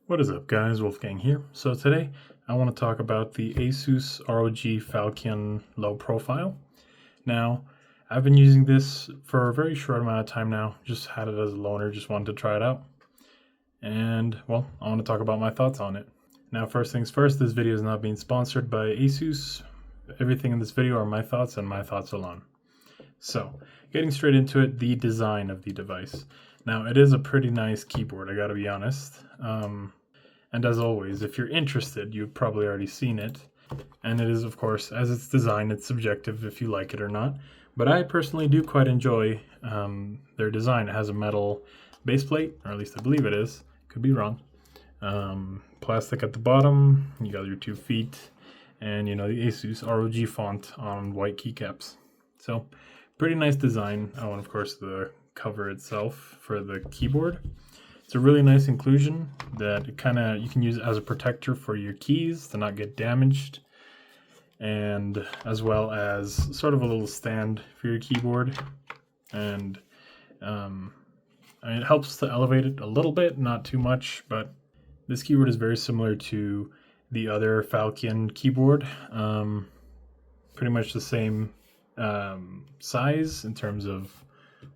What is up, guys? Wolfgang here. So today I want to talk about the Asus ROG Falchion low profile. Now, I've been using this for a very short amount of time now. Just had it as a loaner, just wanted to try it out. And, well, I want to talk about my thoughts on it. Now, first things first, this video is not being sponsored by Asus. Everything in this video are my thoughts and my thoughts alone. So, getting straight into it, the design of the device. Now, it is a pretty nice keyboard, I gotta be honest. And as always, if you're interested, you've probably already seen it. And it is, of course, as it's designed, it's subjective if you like it or not. But I personally do quite enjoy their design. It has a metal base plate, or at least I believe it is. Could be wrong. Plastic at the bottom, you got your 2 feet, and you know the Asus ROG font on white keycaps. So, pretty nice design. Oh, and of course the cover itself for the keyboard. It's a really nice inclusion that you can use as a protector for your keys to not get damaged, and as well as sort of a little stand for your keyboard. And it helps to elevate it a little bit, not too much, but this keyboard is very similar to the other Falchion keyboard. Pretty much the same size in terms of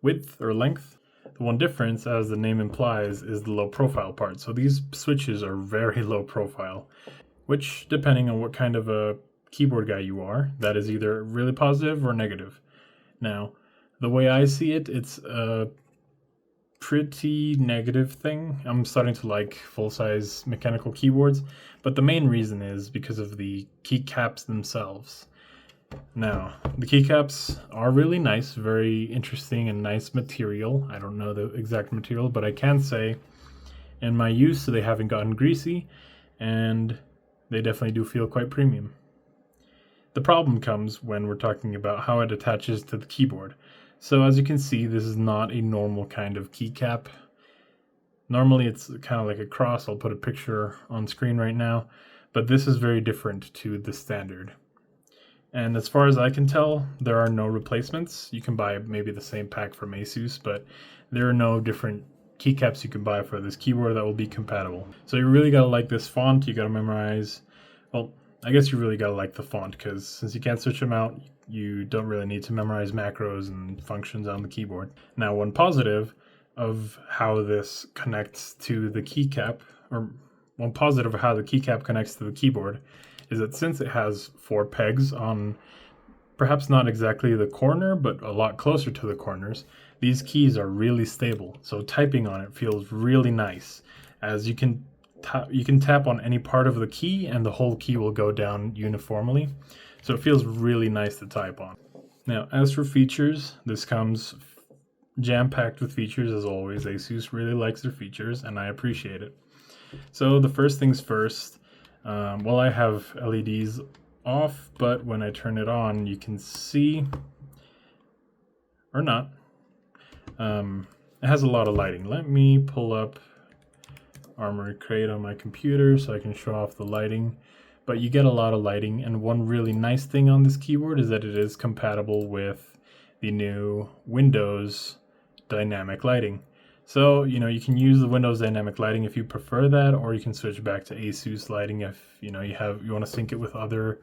width or length. The one difference, as the name implies, is the low profile part. So these switches are very low profile, which, depending on what kind of a keyboard guy you are, that is either really positive or negative. Now, the way I see it, it's a pretty negative thing. I'm starting to like full-size mechanical keyboards, but the main reason is because of the keycaps themselves. Now, the keycaps are really nice, very interesting and nice material. I don't know the exact material, but I can say in my use they haven't gotten greasy, and they definitely do feel quite premium. The problem comes when we're talking about how it attaches to the keyboard. So as you can see, this is not a normal kind of keycap. Normally it's kind of like a cross. I'll put a picture on screen right now, but this is very different to the standard. And as far as I can tell, there are no replacements. You can buy maybe the same pack from Asus, but there are no different keycaps you can buy for this keyboard that will be compatible. So you really gotta like this font. You gotta memorize, well, I guess you really gotta like the font, because since you can't switch them out, you don't really need to memorize macros and functions on the keyboard. Now, one positive of how this connects to the keycap, or one positive of how the keycap connects to the keyboard, is that since it has 4 pegs on perhaps not exactly the corner, but a lot closer to the corners, these keys are really stable. So typing on it feels really nice, as you can tap on any part of the key and the whole key will go down uniformly. So it feels really nice to type on. Now, as for features, this comes jam-packed with features as always. Asus really likes their features, and I appreciate it. So the first things first, well, I have LEDs off, but when I turn it on, you can see, or not, it has a lot of lighting. Let me pull up Armory Crate on my computer so I can show off the lighting. But you get a lot of lighting, and one really nice thing on this keyboard is that it is compatible with the new Windows dynamic lighting. So, you know, you can use the Windows dynamic lighting if you prefer that, or you can switch back to Asus lighting if, you know, you want to sync it with other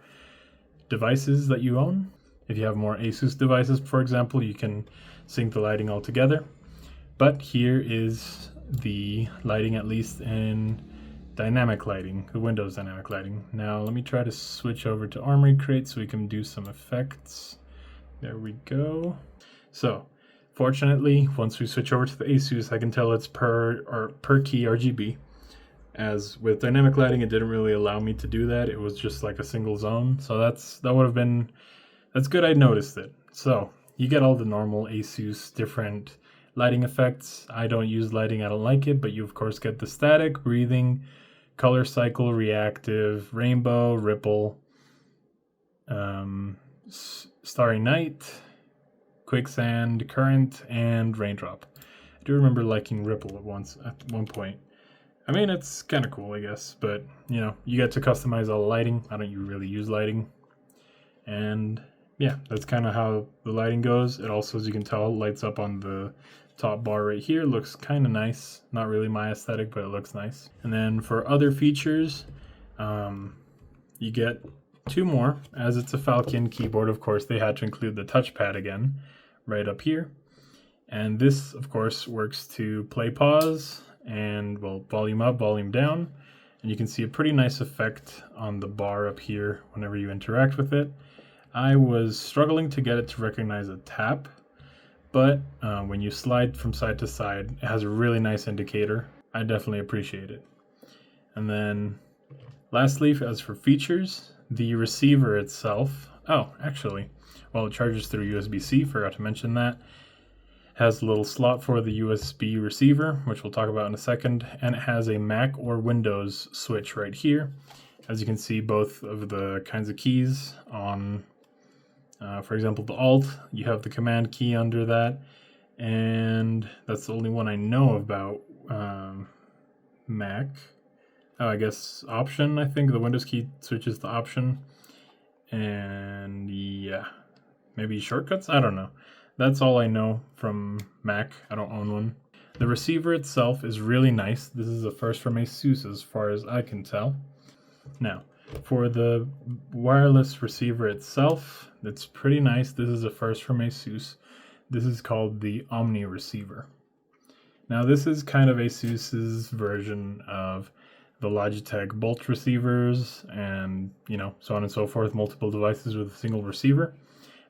devices that you own. If you have more Asus devices, for example, you can sync the lighting all together. But here is the lighting, at least in dynamic lighting, the Windows dynamic lighting. Now, let me try to switch over to Armory Crate so we can do some effects. There we go. So, fortunately, once we switch over to the Asus, I can tell it's per key RGB. As with dynamic lighting, it didn't really allow me to do that. It was just like a single zone. So that's good I noticed it. So you get all the normal Asus different lighting effects. I don't use lighting, I don't like it, but you of course get the static, breathing, color cycle, reactive, rainbow, ripple, starry night, quicksand, current, and raindrop. I do remember liking ripple at one point. I mean, it's kind of cool, I guess, but you know, you get to customize all the lighting. I don't really use lighting, and yeah, that's kind of how the lighting goes. It also, as you can tell, lights up on the top bar right here looks kind of nice. Not really my aesthetic, but it looks nice. And then for other features, you get two more. As it's a Falchion keyboard, of course, they had to include the touchpad again, right up here. And this, of course, works to play, pause, and well, volume up, volume down. And you can see a pretty nice effect on the bar up here whenever you interact with it. I was struggling to get it to recognize a tap, but when you slide from side to side, it has a really nice indicator. I definitely appreciate it. And then lastly, as for features, the receiver itself, oh, actually, well, it charges through USB-C, forgot to mention that. Has a little slot for the USB receiver, which we'll talk about in a second, and it has a Mac or Windows switch right here. As you can see, both of the kinds of keys on, for example, the Alt, you have the Command key under that, and that's the only one I know about Mac. Oh, I guess Option, I think the Windows key switches to Option, and yeah, maybe shortcuts, I don't know. That's all I know from Mac. I don't own one. The receiver itself is really nice. This is a first from Asus as far as I can tell. Now, for the wireless receiver itself, it's pretty nice. This is a first from Asus. This is called the Omni receiver. Now, this is kind of Asus's version of the Logitech Bolt receivers and, you know, so on and so forth, multiple devices with a single receiver.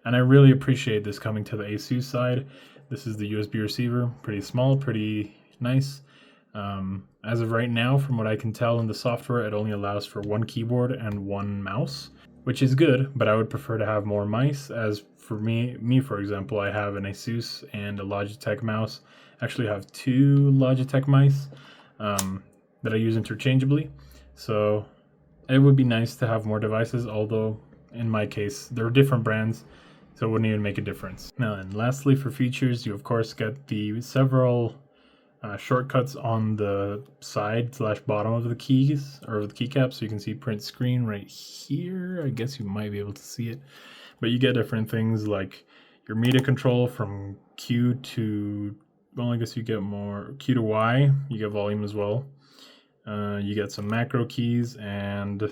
And I really appreciate this coming to the Asus side. This is the USB receiver, pretty small, pretty nice. As of right now, from what I can tell in the software, it only allows for one keyboard and one mouse, which is good, but I would prefer to have more mice. As for me, for example, I have an Asus and a Logitech mouse. Actually, I have two Logitech mice that I use interchangeably. So it would be nice to have more devices, although in my case, they're different brands, so it wouldn't even make a difference. Now, and lastly, for features, you of course get the several shortcuts on the side / bottom of the keys or of the keycaps. So you can see print screen right here. I guess you might be able to see it, but you get different things like your media control from Q to, well, I guess you get more Q to Y. You get volume as well. You get some macro keys, and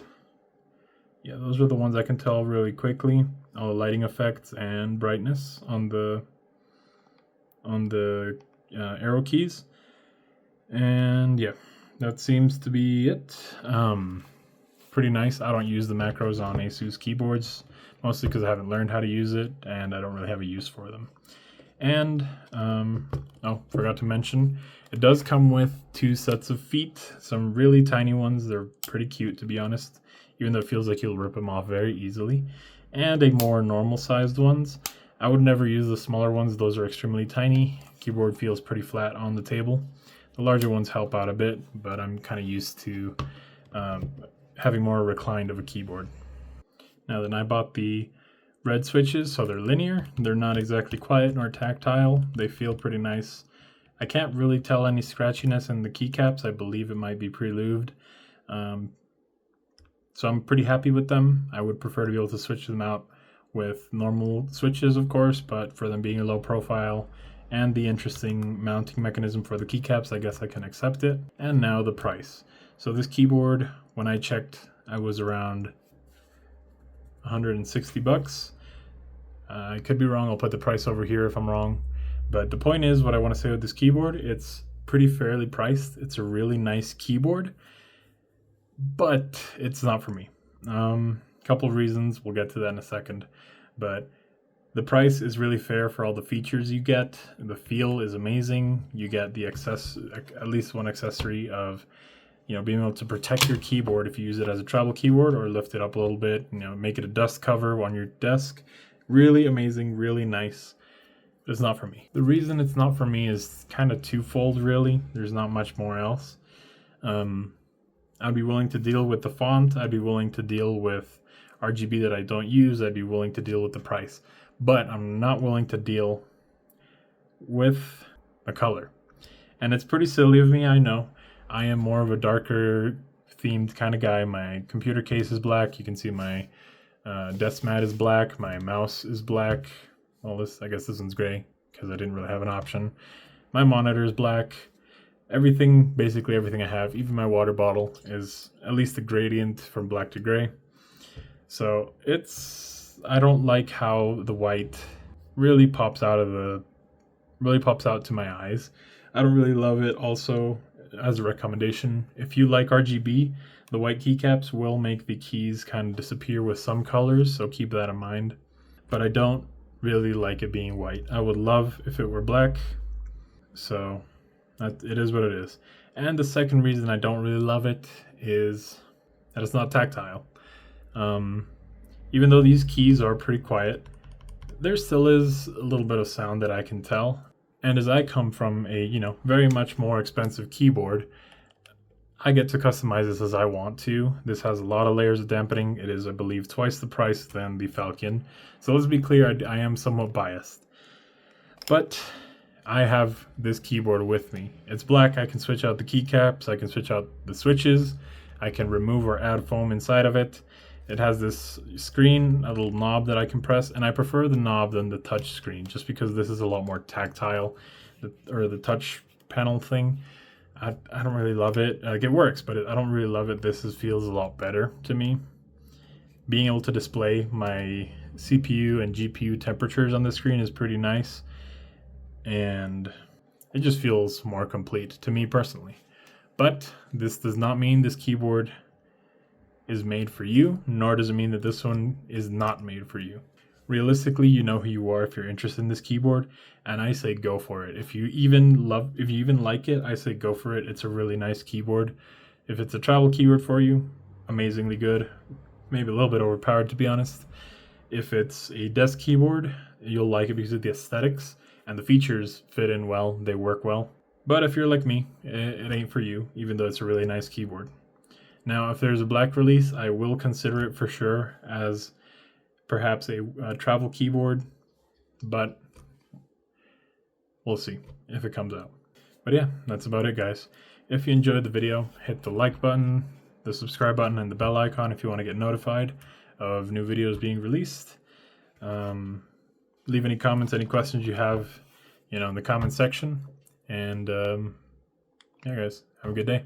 yeah, those are the ones I can tell really quickly. All the lighting effects and brightness on the arrow keys. And yeah, that seems to be it. Pretty nice. I don't use the macros on Asus keyboards, mostly because I haven't learned how to use it and I don't really have a use for them. And, oh, forgot to mention, it does come with two sets of feet, some really tiny ones. They're pretty cute, to be honest, even though it feels like you'll rip them off very easily, and a more normal sized ones. I would never use the smaller ones. Those are extremely tiny. Keyboard feels pretty flat on the table. The larger ones help out a bit, but I'm kind of used to having more reclined of a keyboard. Now then, I bought the red switches, so they're linear. They're not exactly quiet nor tactile. They feel pretty nice. I can't really tell any scratchiness in the keycaps. I believe it might be pre-lubed. So I'm pretty happy with them. I would prefer to be able to switch them out with normal switches, of course, but for them being a low profile and the interesting mounting mechanism for the keycaps, I guess I can accept it. And now the price. So this keyboard, when I checked, I was around 160 bucks. I could be wrong. I'll put the price over here if I'm wrong. But the point is, what I want to say with this keyboard, it's pretty fairly priced. It's a really nice keyboard, but it's not for me. Couple of reasons. We'll get to that in a second. But the price is really fair for all the features you get. The feel is amazing. You get the at least one accessory of, being able to protect your keyboard if you use it as a travel keyboard or lift it up a little bit, make it a dust cover on your desk. Really amazing, really nice. It's not for me. The reason it's not for me is kind of twofold, really. There's not much more else. I'd be willing to deal with the font. I'd be willing to deal with RGB that I don't use. I'd be willing to deal with the price. But I'm not willing to deal with the color. And it's pretty silly of me, I know. I am more of a darker themed kind of guy. My computer case is black. You can see my desk mat is black. My mouse is black. Well, I guess this one's gray because I didn't really have an option. My monitor is black. Everything, basically everything I have, even my water bottle, is at least the gradient from black to gray. So I don't like how the white really pops out to my eyes. I don't really love it. Also, as a recommendation, if you like RGB, the white keycaps will make the keys kind of disappear with some colors, so keep that in mind. But I don't really like it being white. I would love if it were black, so it is what it is. And the second reason I don't really love it is that it's not tactile. Even though these keys are pretty quiet, there still is a little bit of sound that I can tell. And as I come from a, very much more expensive keyboard, I get to customize this as I want to. This has a lot of layers of dampening. It is, I believe, twice the price than the Falchion. So let's be clear, I am somewhat biased. But I have this keyboard with me. It's black. I can switch out the keycaps. I can switch out the switches. I can remove or add foam inside of it. It has this screen, a little knob that I can press, and I prefer the knob than the touch screen just because this is a lot more tactile, or the touch panel thing. I don't really love it. Like, it works, but I don't really love it. This feels a lot better to me. Being able to display my CPU and GPU temperatures on the screen is pretty nice, and it just feels more complete to me personally. But this does not mean this keyboard is made for you, nor does it mean that this one is not made for you. Realistically, you know who you are if you're interested in this keyboard, and I say go for it. If you even like it, I say go for it. It's a really nice keyboard. If it's a travel keyboard for you, amazingly good. Maybe a little bit overpowered, to be honest. If it's a desk keyboard, you'll like it because of the aesthetics, and the features fit in well, they work well. But if you're like me, it ain't for you, even though it's a really nice keyboard. Now, if there's a black release, I will consider it for sure as perhaps a travel keyboard, but we'll see if it comes out. But yeah, that's about it, guys. If you enjoyed the video, hit the like button, the subscribe button, and the bell icon if you want to get notified of new videos being released. Leave any comments, any questions you have, in the comment section. And yeah, guys, have a good day.